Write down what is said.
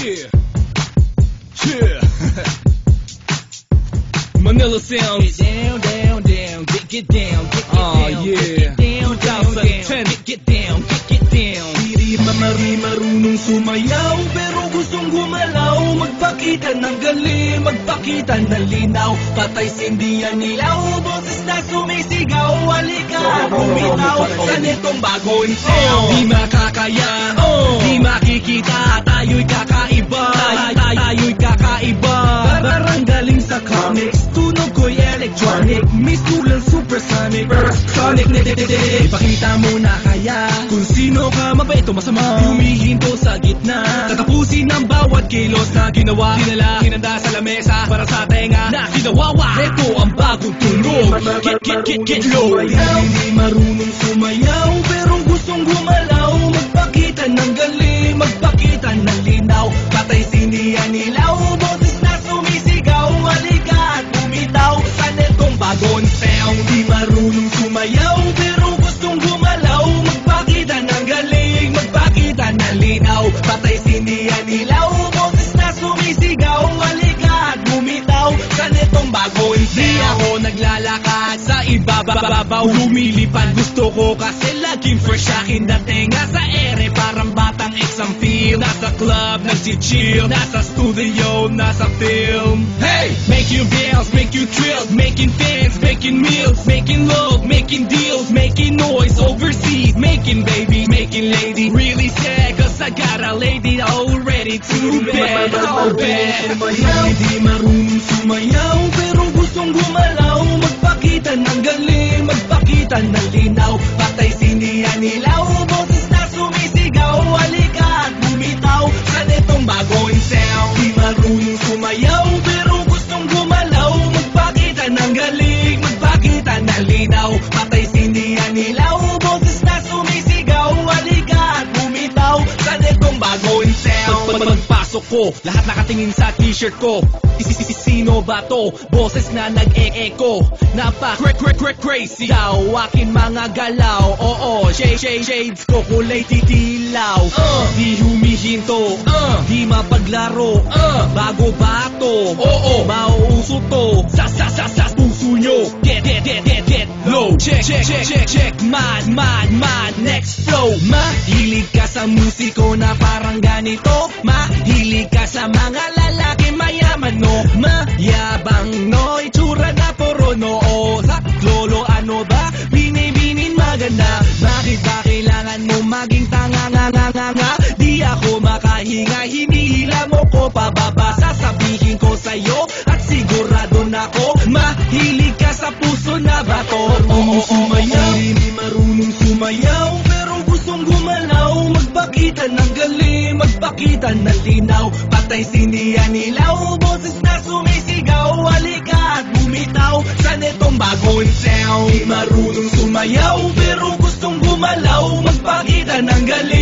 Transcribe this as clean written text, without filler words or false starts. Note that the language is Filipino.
Yeah. Yeah. Manila sounds. Get down, get down, get down, yeah. get down, 2010. get down. Hindi marunong sumayaw, pero gustong gumalaw. Magpakita ng galing, magpakita ng linaw. Patay sindihan nilaw, boses na sumisigaw. Halika, bumitaw sa nitong bagong sound. Di makakaya, di makikita. Tayo'y kakaiba, tayo'y kakaiba. Parang galing sa comics, tunog ko'y electronic. Misulang supersonic, sonic. Ipakita mo na kaya kung sino ka, mabait o masama. Humihinto sa gitna, tatapusin ang bawat kilos na ginawa. Dinala, hinanda sa lamesa para sa tenga na ginawawa. Ito ang bagong tunog. Get low. Hindi marunong sumayaw, pero gustong gumalaw. Magpakita ng galing, magpakita ng linaw. Patay sindihan nilaw, boses na sumisigaw. Halika at bumitaw sa netong bagong sound. Di marunong sumayaw, pero gustong gumalaw. Magpakita ng galing, magpakita ng linaw. Patay sindihan nilaw, boses na sumisigaw. Halika at bumitaw sa netong bagong sound. Di ako naglalakad sa ibababaw, lumilipad. Gusto ko kasi laging fresh akin dating. Nasa ere, parang batang exam feel. Nasa club, nagsi-chill. Nasa studio, nasa film. Hey! Make you dance, make you thrill. Making fans, making meals. Making love, making deals. Making noise overseas. Making baby, making lady. Really sad, cause I got a lady already too bad. Oh bad. Hindi marunong sumayaw, pero gustong gumalaw. Magpakita ng galing, magpakita ng linaw. Patay sindihan nilaw, boses na sumisigaw. Halika at bumitaw sa netong bagong sound. Di marunong sumayaw, pero gustong gumalaw. Magpakita ng galing, magpakita ng linaw. Patay sindihan nilaw, boses na sumisigaw. Halika at bumitaw sa netong bagong sound. Pagpasok ko, lahat nakatingin sa t-shirt ko. Sino ba to? Boses na nag-e-echo. Crazy daw aking mga galaw. Oo, shades ko kulay titilaw. Di humihinto, di mapaglaro. Bago ba to? Oo, mauuso to. Sa puso nyo. Get low. Check, mad, next flow. Mahilig ka sa musiko na parang ganito. Mahilig ka sa mga lalaki mayaman, no? Mayabang, no? Itsura na puro noo. Sa lolo, ano ba? Binibinin maganda. Bakit ba kailangan mo maging tanga? Di ako makahinga, hinihila mo ko pababa. Sasabihin ko sa'yo at sigurado na ko. Mahilig ka sa puso na bato. Sumayaw, hindi marunong sumayaw, pero gustong gumalaw. Magpakita ng galing, magpakita ng linaw. Patay sindihan nilaw, boses na sumisigaw. Halika at bumitaw sa netong bagong sound. Di marunong sumayaw, pero gustong gumalaw. Magpakita ng galing,